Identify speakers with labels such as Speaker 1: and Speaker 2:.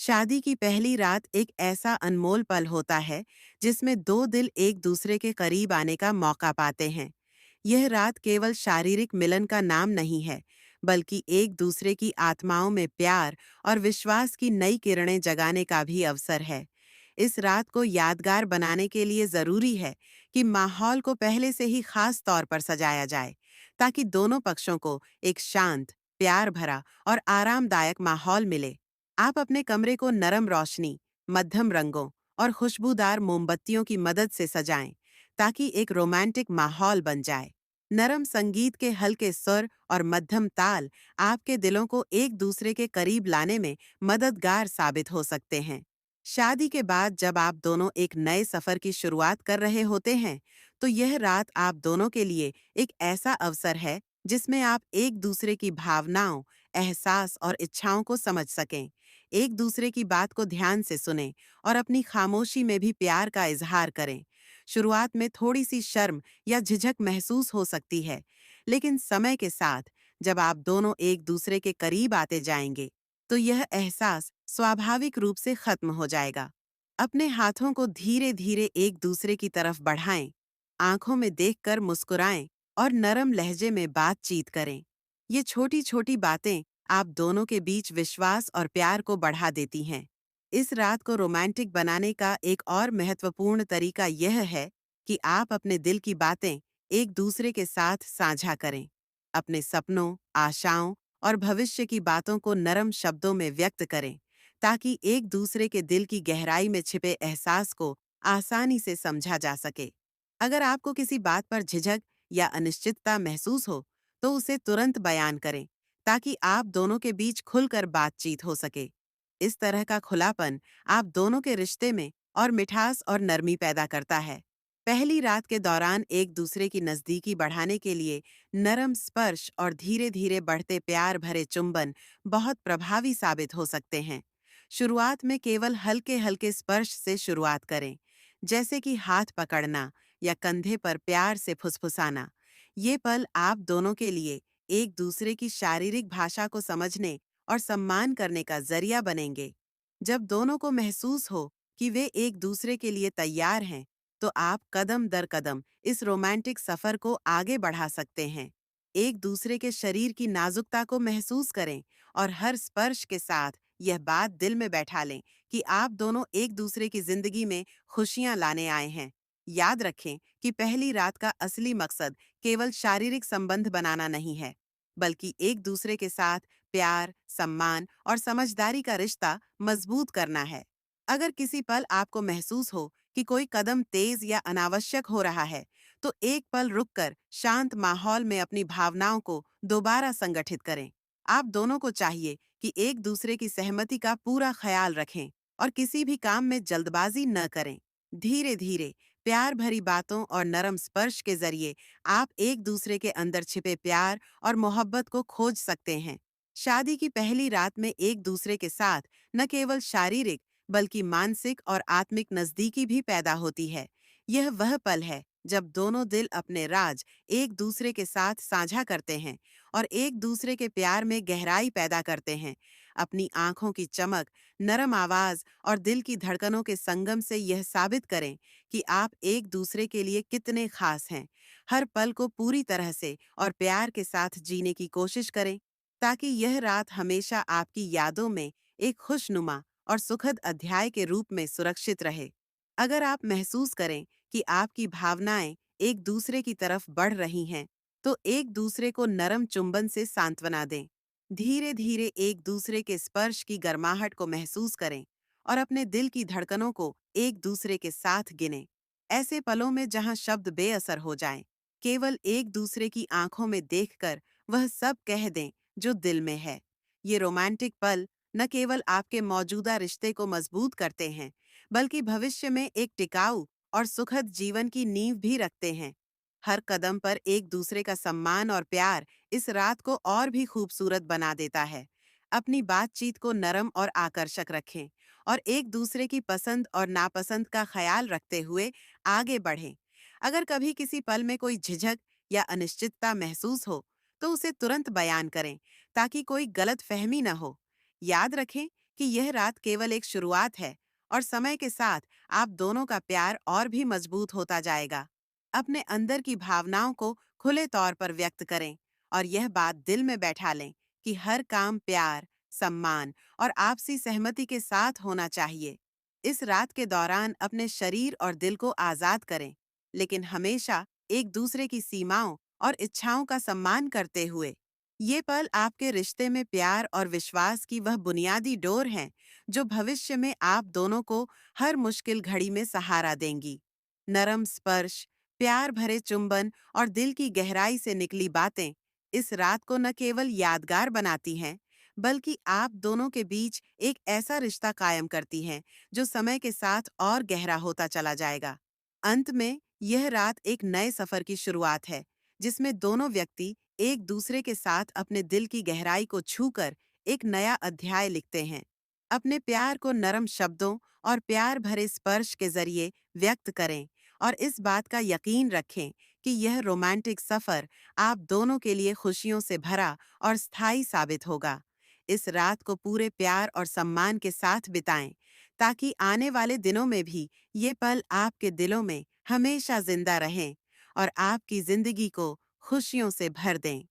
Speaker 1: शादी की पहली रात एक ऐसा अनमोल पल होता है जिसमें दो दिल एक दूसरे के करीब आने का मौका पाते हैं। यह रात केवल शारीरिक मिलन का नाम नहीं है, बल्कि एक दूसरे की आत्माओं में प्यार और विश्वास की नई किरणें जगाने का भी अवसर है। इस रात को यादगार बनाने के लिए जरूरी है कि माहौल को पहले से ही खास तौर पर सजाया जाए, ताकि दोनों पक्षों को एक शांत, प्यार भरा और आरामदायक माहौल मिले। आप अपने कमरे को नरम रोशनी, मध्यम रंगों और खुशबूदार मोमबत्तियों की मदद से सजाएं, ताकि एक रोमांटिक माहौल बन जाए। नरम संगीत के हल्के सुर और मध्यम ताल आपके दिलों को एक दूसरे के करीब लाने में मददगार साबित हो सकते हैं। शादी के बाद जब आप दोनों एक नए सफर की शुरुआत कर रहे होते हैं, तो यह रात आप दोनों के लिए एक ऐसा अवसर है जिसमें आप एक दूसरे की भावनाओं, एहसास और इच्छाओं को समझ सकें, एक दूसरे की बात को ध्यान से सुनें और अपनी खामोशी में भी प्यार का इजहार करें। शुरुआत में थोड़ी सी शर्म या झिझक महसूस हो सकती है, लेकिन समय के साथ जब आप दोनों एक दूसरे के करीब आते जाएंगे, तो यह एहसास स्वाभाविक रूप से खत्म हो जाएगा। अपने हाथों को धीरे धीरे एक दूसरे की तरफ बढ़ाएं, आंखों में देखकर मुस्कुराएं और नरम लहजे में बातचीत करें। ये छोटी छोटी बातें आप दोनों के बीच विश्वास और प्यार को बढ़ा देती हैं। इस रात को रोमांटिक बनाने का एक और महत्वपूर्ण तरीका यह है कि आप अपने दिल की बातें एक दूसरे के साथ साझा करें। अपने सपनों, आशाओं और भविष्य की बातों को नरम शब्दों में व्यक्त करें, ताकि एक दूसरे के दिल की गहराई में छिपे एहसास को आसानी से समझा जा सके। अगर आपको किसी बात पर झिझक या अनिश्चितता महसूस हो, तो उसे तुरंत बयान करें, ताकि आप दोनों के बीच खुलकर बातचीत हो सके। इस तरह का खुलापन आप दोनों के रिश्ते में और मिठास और नरमी पैदा करता है। पहली रात के दौरान एक दूसरे की नज़दीकी बढ़ाने के लिए नरम स्पर्श और धीरे धीरे बढ़ते प्यार भरे चुंबन बहुत प्रभावी साबित हो सकते हैं। शुरुआत में केवल हल्के हल्के स्पर्श से शुरुआत करें, जैसे कि हाथ पकड़ना या कंधे पर प्यार से फुसफुसाना। ये पल आप दोनों के लिए एक दूसरे की शारीरिक भाषा को समझने और सम्मान करने का जरिया बनेंगे। जब दोनों को महसूस हो कि वे एक दूसरे के लिए तैयार हैं, तो आप कदम दर कदम इस रोमांटिक सफर को आगे बढ़ा सकते हैं। एक दूसरे के शरीर की नाजुकता को महसूस करें और हर स्पर्श के साथ यह बात दिल में बैठा लें कि आप दोनों एक दूसरे की जिंदगी में खुशियां लाने आए हैं। याद रखें कि पहली रात का असली मकसद केवल शारीरिक संबंध बनाना नहीं है, बल्कि एक दूसरे के साथ प्यार, सम्मान और समझदारी का रिश्ता मजबूत करना है। अगर किसी पल आपको महसूस हो कि कोई कदम तेज या अनावश्यक हो रहा है, तो एक पल रुककर शांत माहौल में अपनी भावनाओं को दोबारा संगठित करें। आप दोनों को चाहिए कि एक दूसरे की सहमति का पूरा ख्याल रखें और किसी भी काम में जल्दबाजी न करें। धीरे धीरे प्यार भरी बातों और नरम स्पर्श के जरिए आप एक दूसरे के अंदर छिपे प्यार और मोहब्बत को खोज सकते हैं। शादी की पहली रात में एक दूसरे के साथ न केवल शारीरिक, बल्कि मानसिक और आत्मिक नजदीकी भी पैदा होती है। यह वह पल है जब दोनों दिल अपने राज एक दूसरे के साथ साझा करते हैं और एक दूसरे के प्यार में गहराई पैदा करते हैं। अपनी आंखों की चमक, नरम आवाज और दिल की धड़कनों के संगम से यह साबित करें कि आप एक दूसरे के लिए कितने खास हैं। हर पल को पूरी तरह से और प्यार के साथ जीने की कोशिश करें, ताकि यह रात हमेशा आपकी यादों में एक खुशनुमा और सुखद अध्याय के रूप में सुरक्षित रहे। अगर आप महसूस करें कि आपकी भावनाएं एक दूसरे की तरफ बढ़ रही हैं, तो एक दूसरे को नरम चुंबन से सांत्वना दें। धीरे धीरे एक दूसरे के स्पर्श की गर्माहट को महसूस करें और अपने दिल की धड़कनों को एक दूसरे के साथ गिनें। ऐसे पलों में जहां शब्द बेअसर हो जाएं, केवल एक दूसरे की आंखों में देखकर वह सब कह दें जो दिल में है। ये रोमांटिक पल न केवल आपके मौजूदा रिश्ते को मजबूत करते हैं, बल्कि भविष्य में एक टिकाऊ और सुखद जीवन की नींव भी रखते हैं। हर कदम पर एक दूसरे का सम्मान और प्यार इस रात को और भी खूबसूरत बना देता है। अपनी बातचीत को नरम और आकर्षक रखें और एक दूसरे की पसंद और नापसंद का ख्याल रखते हुए आगे बढ़ें। अगर कभी किसी पल में कोई झिझक या अनिश्चितता महसूस हो, तो उसे तुरंत बयान करें, ताकि कोई गलत फहमी न हो। याद रखें कि यह रात केवल एक शुरुआत है और समय के साथ आप दोनों का प्यार और भी मजबूत होता जाएगा। अपने अंदर की भावनाओं को खुले तौर पर व्यक्त करें और यह बात दिल में बैठा लें कि हर काम प्यार, सम्मान और आपसी सहमति के साथ होना चाहिए। इस रात के दौरान अपने शरीर और दिल को आजाद करें, लेकिन हमेशा एक दूसरे की सीमाओं और इच्छाओं का सम्मान करते हुए। ये पल आपके रिश्ते में प्यार और विश्वास की वह बुनियादी डोर हैं, जो भविष्य में आप दोनों को हर मुश्किल घड़ी में सहारा देंगी। नरम स्पर्श, प्यार भरे चुंबन और दिल की गहराई से निकली बातें इस रात को न केवल यादगार बनाती हैं, बल्कि आप दोनों के बीच एक ऐसा रिश्ता कायम करती हैं जो समय के साथ और गहरा होता चला जाएगा। अंत में यह रात एक नए सफर की शुरुआत है, जिसमें दोनों व्यक्ति एक दूसरे के साथ अपने दिल की गहराई को छूकर एक नया अध्याय लिखते हैं। अपने प्यार को नरम शब्दों और प्यार भरे स्पर्श के जरिए व्यक्त करें और इस बात का यकीन रखें कि यह रोमांटिक सफर आप दोनों के लिए खुशियों से भरा और स्थायी साबित होगा। इस रात को पूरे प्यार और सम्मान के साथ बिताएं, ताकि आने वाले दिनों में भी ये पल आपके दिलों में हमेशा जिंदा रहें और आपकी जिंदगी को खुशियों से भर दें।